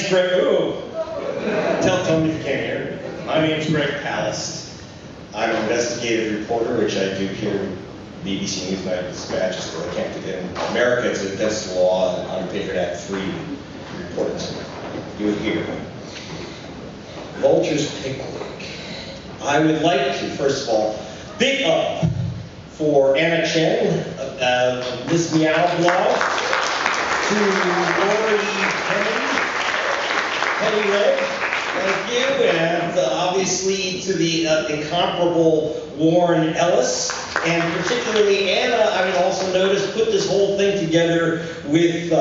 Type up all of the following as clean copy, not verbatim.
name's Greg. Oh, tell me if you can't hear. My name's Greg Palast. I'm an investigative reporter, which I do here in BBC News Night Dispatch, so I can't do that. In America, it's against the law and under Patriot Act 3 to report it. Do it here. Vultures Picnic. I would like to, first of all, big up for Anna Chen, Miss Meow Blog, to Laurie Penny Red, thank you, and obviously to the incomparable Warren Ellis, and particularly Anna, I would also notice, put this whole thing together with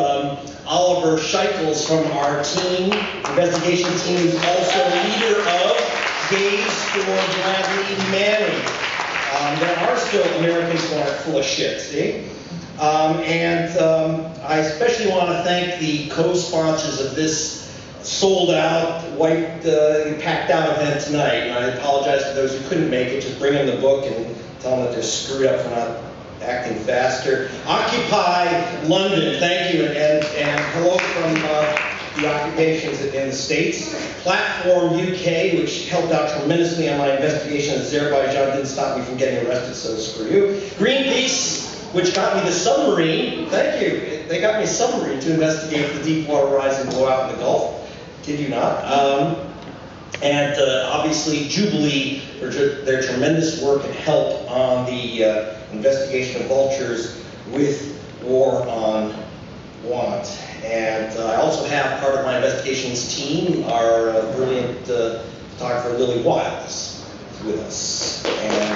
Oliver Shykles from our team, investigation team, who's also leader of Gays for Bradley Manning. There are still Americans who aren't full of shit, see? I especially want to thank the co-sponsors of this sold-out, packed out event tonight. And I apologize to those who couldn't make it. Just bring them the book and tell them that they're screwed up for not acting faster. Occupy London, thank you, and hello from the occupations in the States. Platform UK, which helped out tremendously on my investigation in Azerbaijan, didn't stop me from getting arrested, so screw you. Greenpeace, which got me the submarine, thank you. They got me a submarine to investigate the Deepwater Horizon blowout in the Gulf. Did you not? Obviously Jubilee for their tremendous work and help on the investigation of vultures with War on Want. And I also have part of my investigations team, our brilliant photographer Lily Wiles with us. And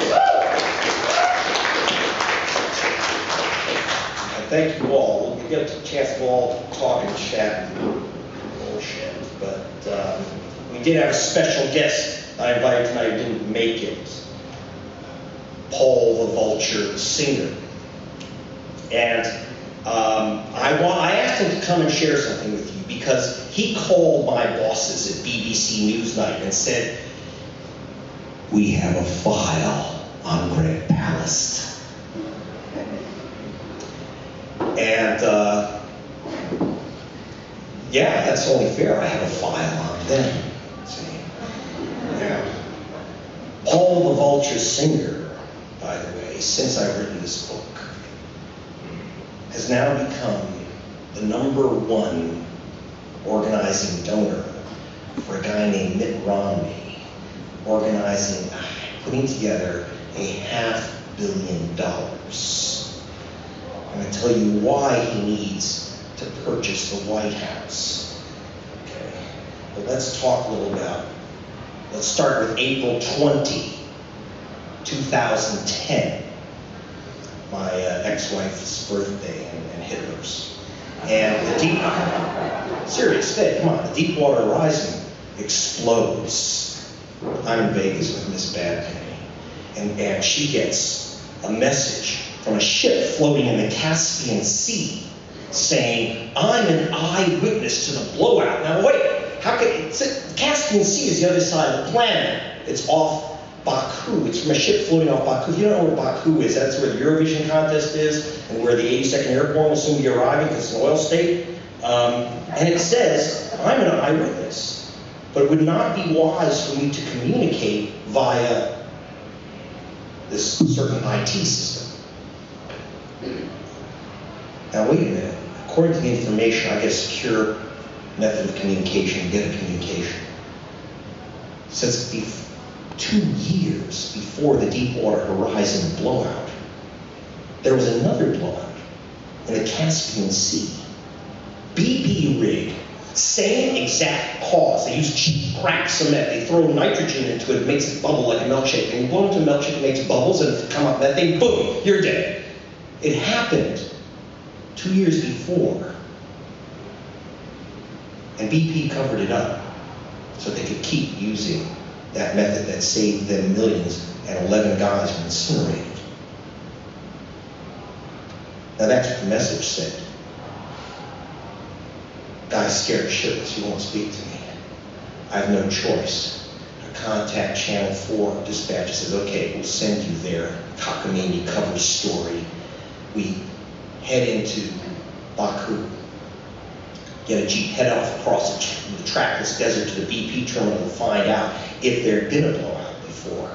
thank you all. We'll get a chance to all talk and chat and bullshit. But we did have a special guest I invited tonight who didn't make it. Paul the Vulture Singer. And I asked him to come and share something with you because he called my bosses at BBC Newsnight and said, "We have a file on Greg Palast." And yeah, that's only fair. I have a file on them. See? Yeah. Paul the Vulture Singer, by the way, since I've written this book, has now become the #1 organizing donor for a guy named Mitt Romney, putting together $500 million. I'm going to tell you why he needs to purchase the White House. Okay, but let's talk a little about, let's start with April 20, 2010. My ex-wife's birthday and Hitler's. And come on, the Deepwater Horizon explodes. I'm in Vegas with Miss Bad Penny. And she gets a message from a ship floating in the Caspian Sea saying, "I'm an eyewitness to the blowout." Now wait, the Caspian Sea is the other side of the planet. It's off Baku. It's from a ship floating off Baku. If you don't know where Baku is, that's where the Eurovision contest is and where the 82nd Airborne will soon be arriving because it's an oil state. And it says, "I'm an eyewitness, but it would not be wise for me to communicate via this certain IT system." Now wait a minute. According to the information, I get a secure method of communication to get a communication. Since 2 years before the Deepwater Horizon blowout, there was another blowout in the Caspian Sea. BP rig, same exact cause. They use cheap crack cement. They throw nitrogen into it, it makes it bubble like a milkshake. And you blow into a milkshake, it makes bubbles, and if it come up methane, boom, you're dead. It happened 2 years before. And BP covered it up so they could keep using that method that saved them millions, and 11 guys were incinerated. Now that's what the message said. Guy's scared shitless, he won't speak to me. I have no choice. I contact Channel 4 dispatch and says, "Okay, we'll send you there." Cockamamie cover story. We head into Baku. get a Jeep, head off across the trackless desert to the BP terminal to find out if there had been a blowout before.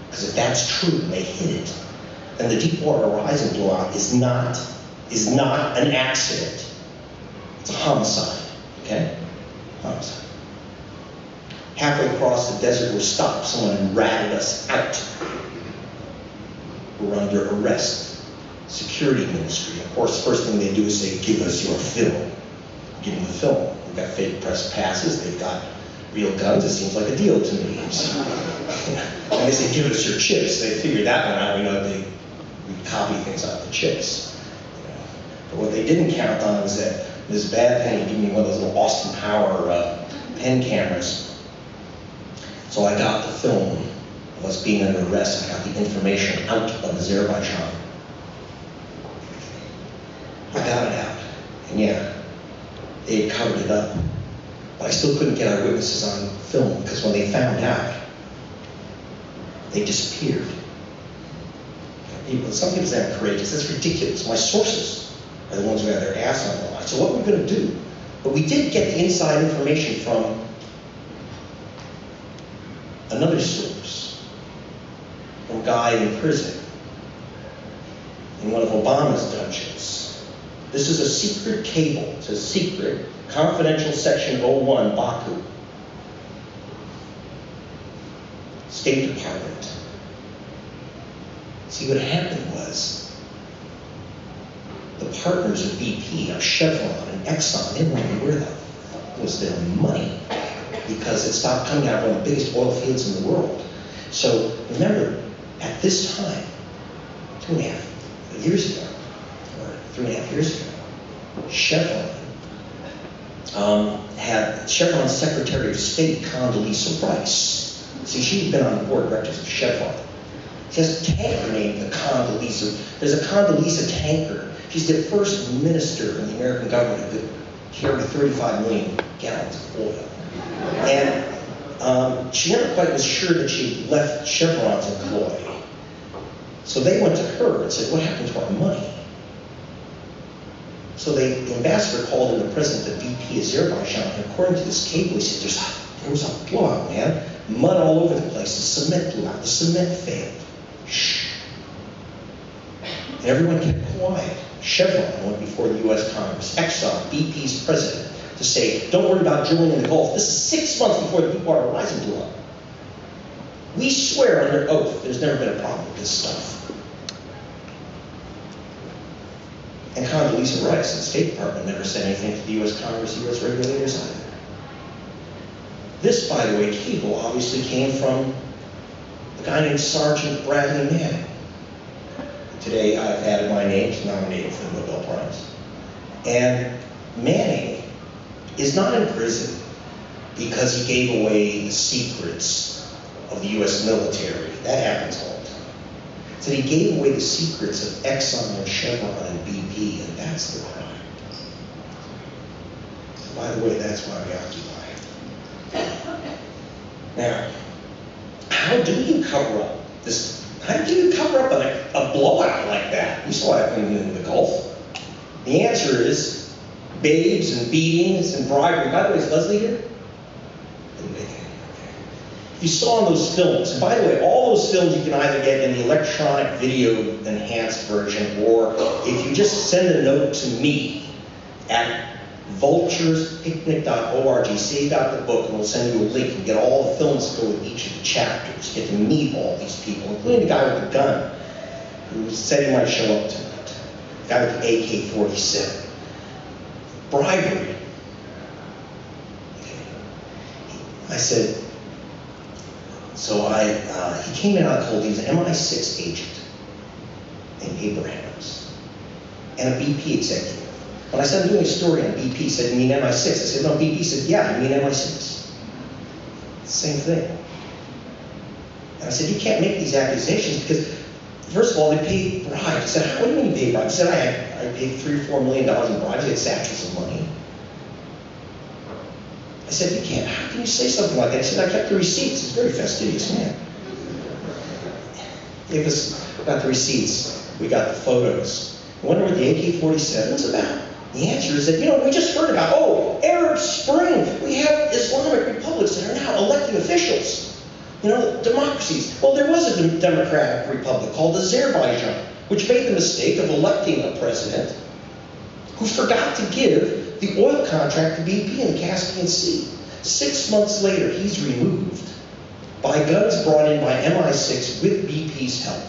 Because if that's true, and they hit it, then the Deepwater Horizon blowout is not an accident. It's a homicide, okay? Homicide. Halfway across the desert, we're stopped. Someone ratted us out. We're under arrest. Security ministry. Of course, the first thing they do is say, give us your film. Give them the film. We've got fake press passes. They've got real guns. It seems like a deal to me. And they say, give us your chips. They figured that one out. We know we copy things out of the chips. But what they didn't count on was that Ms. Bad Penny gave me one of those little Austin Power pen cameras. So I got the film of us being under arrest. I got the information out of Azerbaijan. I got it out. And yeah, they had covered it up. But I still couldn't get our witnesses on film because when they found out, they disappeared. Some people say I'm courageous. That's ridiculous. My sources are the ones who have their ass on the line. So what are we going to do? But we did get the inside information from another source, from a guy in prison in one of Obama's dungeons. This is a secret cable. It's a secret, confidential section 01, Baku. State Department. See, what happened was the partners of BP, of Chevron and Exxon, they wondered where the fuck was their money, because it stopped coming out of one of the biggest oil fields in the world. So remember, at this time, 2.5 years ago, or 3.5 years ago, Chevron had Chevron's Secretary of State, Condoleezza Rice. See, she'd been on the board of directors of Chevron. She has a tanker named the Condoleezza. There's a Condoleezza tanker. She's the first minister in the American government who could carry 35 million gallons of oil. And she never quite was sure that she left Chevron's employ. So they went to her and said, what happened to our money? So the ambassador called in the president of BP Azerbaijan, and according to this cable, he said, there was a blowout, man. Mud all over the place. The cement blew out. The cement failed. Shh. And everyone kept quiet. Chevron went before the U.S. Congress. Exxon, BP's president, to say, don't worry about drilling in the Gulf. This is 6 months before the Deepwater Horizon blew up. We swear under oath there's never been a problem with this stuff. And Condoleezza Rice and the State Department never said anything to the U.S. Congress, U.S. regulators either. This, by the way, cable obviously came from a guy named Sergeant Bradley Manning. Today I've added my name to nominate him for the Nobel Prize. And Manning is not in prison because he gave away the secrets of the U.S. military. That happens all the time. So he gave away the secrets of Exxon and Chevron and BP, and that's the crime. By the way, that's why we occupy. Now, how do you cover up this? How do you cover up a blowout like that? You saw what happened in the Gulf. The answer is babes and beatings and bribery. By the way, is Leslie here? Didn't make it. You saw in those films, and by the way, all those films you can either get in the electronic video enhanced version, or if you just send a note to me at vulturespicnic.org, say you got the book, and we'll send you a link and get all the films that go with each of the chapters. You get to meet all these people, including the guy with the gun who said he might show up tonight. The guy with the AK-47. Bribery. I said, so he came in, I told he was an MI6 agent named Abrahams and a BP executive. When I said I'm doing a story on BP, he said, you mean MI6? I said, no, BP said, yeah, I mean MI6. Same thing. And I said, you can't make these accusations because, first of all, they paid bribes. I said, what do you mean you paid bribes? He said, I paid $3 or $4 million in bribes. He had satchels of money. I said, you can't. How can you say something like that? He said, I kept the receipts. He's a very fastidious man. Gave us, got the receipts. We got the photos. I wonder what the AK-47 is about. The answer is that, we just heard about, Arab Spring. We have Islamic republics that are now electing officials. Democracies. Well, there was a democratic republic called Azerbaijan, which made the mistake of electing a president who forgot to give the oil contract to BP in the Caspian Sea. 6 months later, he's removed by guns brought in by MI6 with BP's help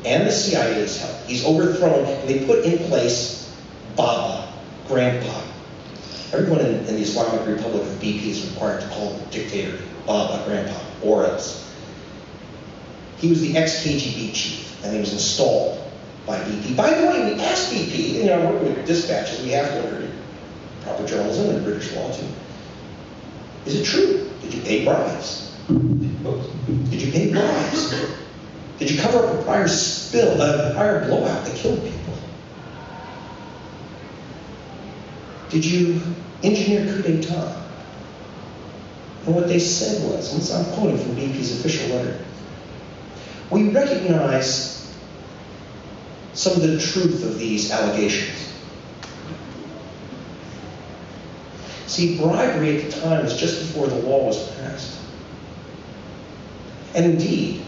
and the CIA's help. He's overthrown, and they put in place Baba, Grandpa. Everyone in the Islamic Republic of BP is required to call the dictator Baba, Grandpa, or else. He was the ex-KGB chief, and he was installed by BP. By the way, we asked BP, working with dispatches, we have to under proper journalism and British law too. Is it true? Did you pay bribes? Did you pay bribes? Did you cover up a prior spill, a prior blowout that killed people? Did you engineer coup d'etat? And what they said was, and I'm quoting from BP's official letter, we recognize some of the truth of these allegations. See, bribery at the time was just before the law was passed. And indeed,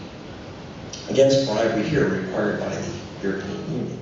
against bribery here required by the European Union.